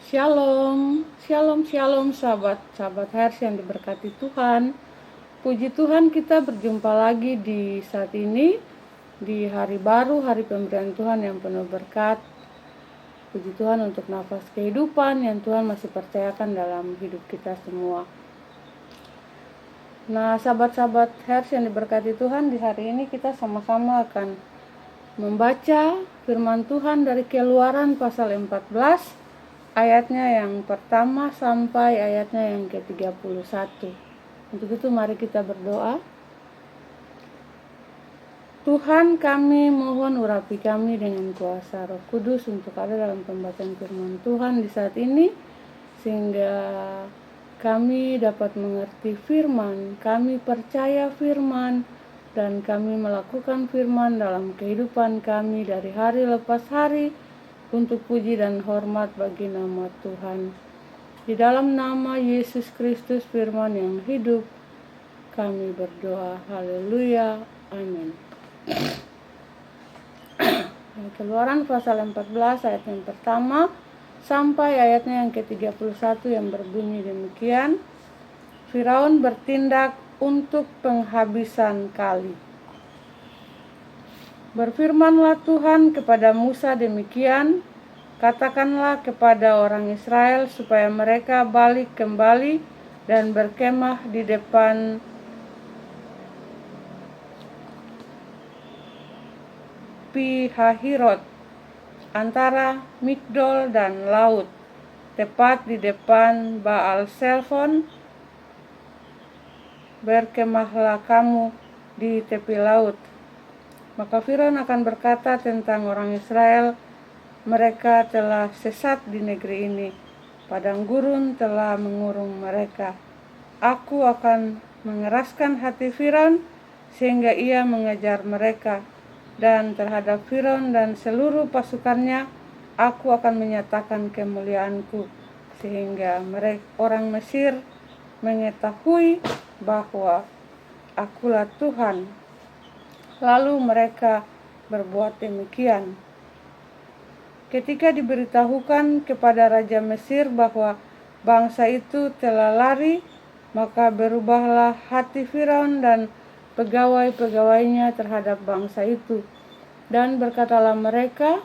Shalom, shalom, shalom sahabat Hers yang diberkati Tuhan. Puji Tuhan, kita berjumpa lagi di saat ini, di hari baru, hari pemberian Tuhan yang penuh berkat. Puji Tuhan untuk nafas kehidupan yang Tuhan masih percayakan dalam hidup kita semua. Nah, sahabat-sahabat Hers yang diberkati Tuhan, di hari ini kita sama-sama akan membaca firman Tuhan dari Keluaran pasal 14, ayatnya yang pertama sampai ayatnya yang ke-31. Untuk itu mari kita berdoa. Tuhan, kami mohon urapi kami dengan kuasa Roh Kudus untuk ada dalam pembacaan firman Tuhan di saat ini, sehingga kami dapat mengerti firman, kami percaya firman, dan kami melakukan firman dalam kehidupan kami dari hari lepas hari, untuk puji dan hormat bagi nama Tuhan. Di dalam nama Yesus Kristus firman yang hidup, kami berdoa. Haleluya. Amin. Keluaran pasal 14 ayat yang pertama sampai ayatnya yang ke-31 yang berbunyi demikian. Firaun bertindak untuk penghabisan kali. Berfirmanlah Tuhan kepada Musa demikian, katakanlah kepada orang Israel supaya mereka balik kembali dan berkemah di depan Pi-hahirot antara Migdol dan laut, tepat di depan Baal-Selfon. Berkemahlah kamu di tepi laut. Maka Firaun akan berkata tentang orang Israel, mereka telah sesat di negeri ini, padang gurun telah mengurung mereka. Aku akan mengeraskan hati Firaun sehingga ia mengejar mereka, dan terhadap Firaun dan seluruh pasukannya aku akan menyatakan kemuliaanku, sehingga orang Mesir mengetahui bahwa akulah Tuhan. Lalu mereka berbuat demikian. Ketika diberitahukan kepada Raja Mesir bahwa bangsa itu telah lari, maka berubahlah hati Firaun dan pegawai-pegawainya terhadap bangsa itu. Dan berkatalah mereka,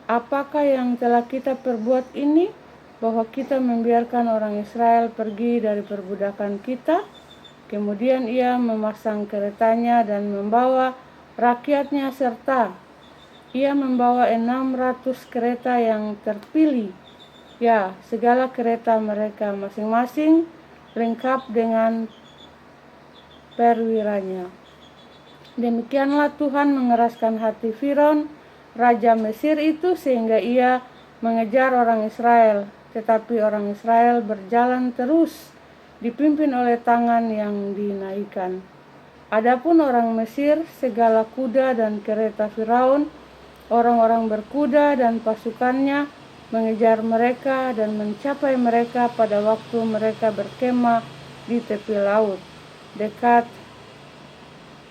apakah yang telah kita perbuat ini, bahwa kita membiarkan orang Israel pergi dari perbudakan kita? Kemudian ia memasang keretanya dan membawa rakyatnya serta ia membawa 600 kereta yang terpilih. Ya, segala kereta mereka masing-masing lengkap dengan perwiranya. Demikianlah Tuhan mengeraskan hati Firaun, Raja Mesir itu, sehingga ia mengejar orang Israel. Tetapi orang Israel berjalan terus, dipimpin oleh tangan yang dinaikkan. Adapun orang Mesir, segala kuda dan kereta Firaun, orang-orang berkuda dan pasukannya mengejar mereka dan mencapai mereka pada waktu mereka berkemah di tepi laut, dekat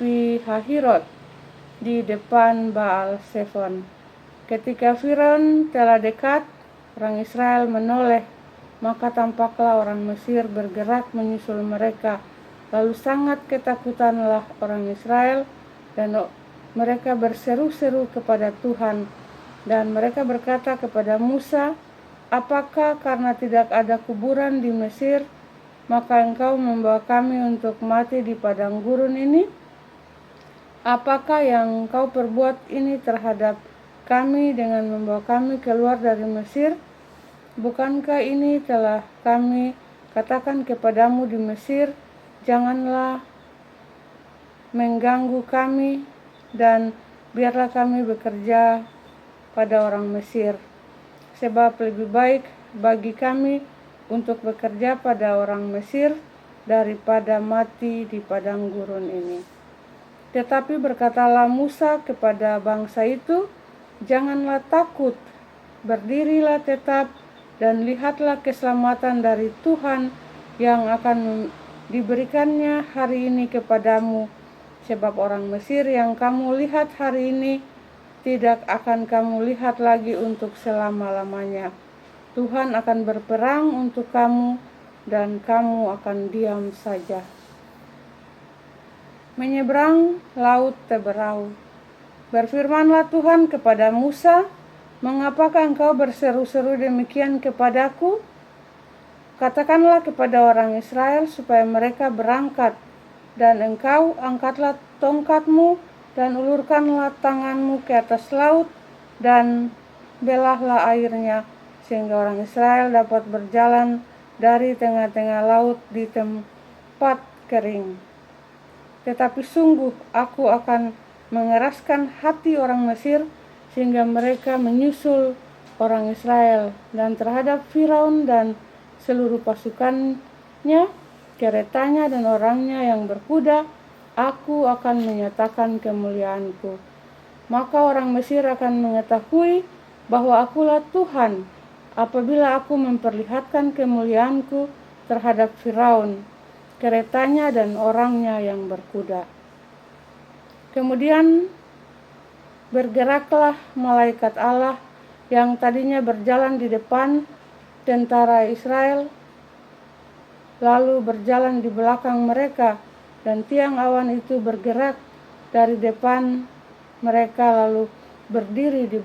Pi-hahirot, di depan Baal-Selfon. Ketika Firaun telah dekat, orang Israel menoleh, maka tampaklah orang Mesir bergerak menyusul mereka. Lalu sangat ketakutanlah orang Israel, dan mereka berseru-seru kepada Tuhan. Dan mereka berkata kepada Musa, apakah karena tidak ada kuburan di Mesir, maka engkau membawa kami untuk mati di padang gurun ini? Apakah yang engkau perbuat ini terhadap kami dengan membawa kami keluar dari Mesir? Bukankah ini telah kami katakan kepadamu di Mesir, janganlah mengganggu kami, dan biarlah kami bekerja pada orang Mesir, sebab lebih baik bagi kami untuk bekerja pada orang Mesir daripada mati di padang gurun ini. Tetapi berkatalah Musa kepada bangsa itu, janganlah takut, berdirilah tetap dan lihatlah keselamatan dari Tuhan yang akan diberikannya hari ini kepadamu, sebab orang Mesir yang kamu lihat hari ini tidak akan kamu lihat lagi untuk selama-lamanya. Tuhan akan berperang untuk kamu dan kamu akan diam saja. Menyeberang laut Teberau. Berfirmanlah Tuhan kepada Musa, "Mengapakah engkau berseru-seru demikian kepadaku? Katakanlah kepada orang Israel supaya mereka berangkat, dan engkau angkatlah tongkatmu dan ulurkanlah tanganmu ke atas laut dan belahlah airnya, sehingga orang Israel dapat berjalan dari tengah-tengah laut di tempat kering. Tetapi sungguh aku akan mengeraskan hati orang Mesir sehingga mereka menyusul orang Israel, dan terhadap Firaun dan seluruh pasukannya, keretanya dan orangnya yang berkuda, aku akan menyatakan kemuliaanku. Maka orang Mesir akan mengetahui bahwa akulah Tuhan apabila aku memperlihatkan kemuliaanku terhadap Firaun, keretanya dan orangnya yang berkuda." Kemudian bergeraklah malaikat Allah yang tadinya berjalan di depan tentara Israel, lalu berjalan di belakang mereka, dan tiang awan itu bergerak dari depan mereka lalu berdiri di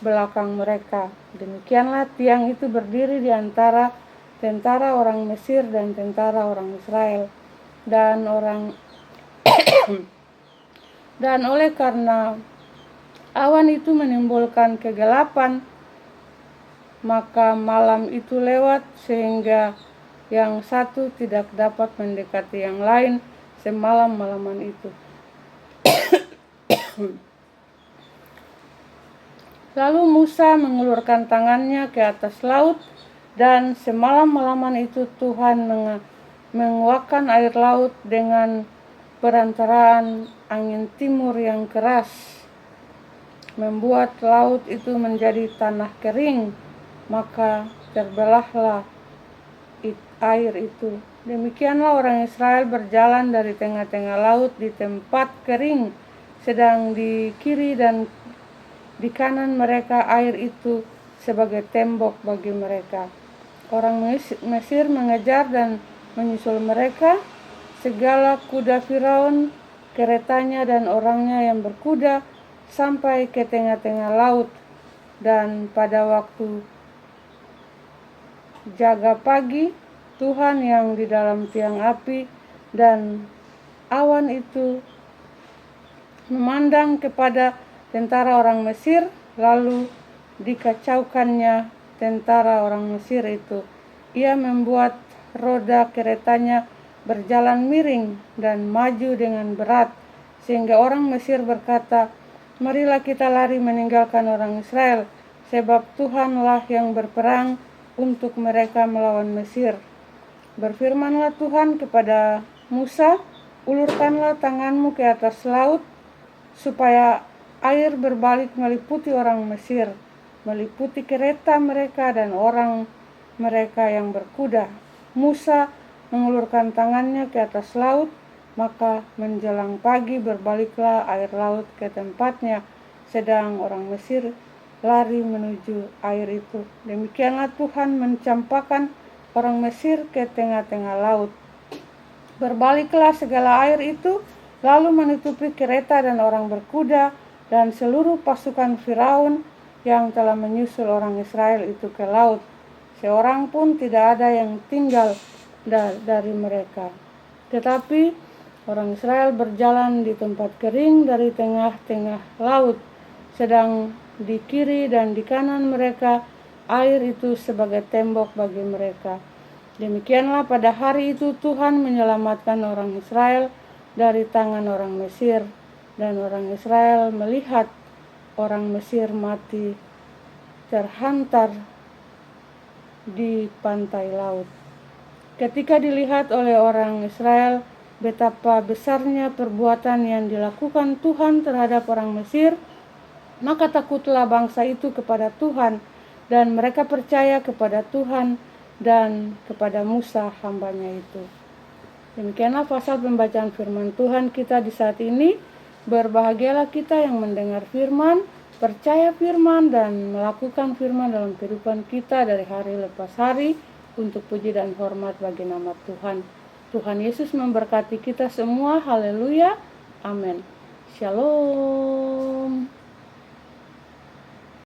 belakang mereka. Demikianlah tiang itu berdiri di antara tentara orang Mesir dan tentara orang Israel. Dan oleh karena awan itu menimbulkan kegelapan, maka malam itu lewat sehingga yang satu tidak dapat mendekati yang lain semalam-malaman itu. Lalu Musa mengulurkan tangannya ke atas laut, dan semalam-malaman itu Tuhan menguakkan air laut dengan perantaraan angin timur yang keras, membuat laut itu menjadi tanah kering, maka terbelahlah air itu. Demikianlah orang Israel berjalan dari tengah-tengah laut di tempat kering, sedang di kiri dan di kanan mereka air itu sebagai tembok bagi mereka. Orang Mesir mengejar dan menyusul mereka. Segala kuda Firaun, keretanya dan orangnya yang berkuda sampai ke tengah-tengah laut. Dan pada waktu jaga pagi, Tuhan yang di dalam tiang api dan awan itu memandang kepada tentara orang Mesir, lalu dikacaukannya tentara orang Mesir itu. Ia membuat roda keretanya berjalan miring dan maju dengan berat, sehingga orang Mesir berkata, "Marilah kita lari meninggalkan orang Israel, sebab Tuhanlah yang berperang untuk mereka melawan Mesir." Berfirmanlah Tuhan kepada Musa, "Ulurkanlah tanganmu ke atas laut, supaya air berbalik meliputi orang Mesir, meliputi kereta mereka dan orang mereka yang berkuda." Musa mengulurkan tangannya ke atas laut, maka menjelang pagi berbaliklah air laut ke tempatnya, sedang orang Mesir lari menuju air itu. Demikianlah Tuhan mencampakkan orang Mesir ke tengah-tengah laut. Berbaliklah segala air itu, lalu menutupi kereta dan orang berkuda dan seluruh pasukan Firaun yang telah menyusul orang Israel itu ke laut. Seorang pun tidak ada yang tinggal dari mereka. Tetapi orang Israel berjalan di tempat kering dari tengah-tengah laut, sedang di kiri dan di kanan mereka air itu sebagai tembok bagi mereka. Demikianlah pada hari itu Tuhan menyelamatkan orang Israel dari tangan orang Mesir, dan orang Israel melihat orang Mesir mati terhantar di pantai laut. Ketika dilihat oleh orang Israel betapa besarnya perbuatan yang dilakukan Tuhan terhadap orang Mesir, maka takutlah bangsa itu kepada Tuhan, dan mereka percaya kepada Tuhan dan kepada Musa hambanya itu. Demikianlah pasal pembacaan firman Tuhan kita di saat ini. Berbahagialah kita yang mendengar firman percaya firman dan melakukan firman dalam kehidupan kita dari hari lepas hari untuk puji dan hormat bagi nama Tuhan. Tuhan Yesus memberkati kita semua. Haleluya. Amin. Shalom.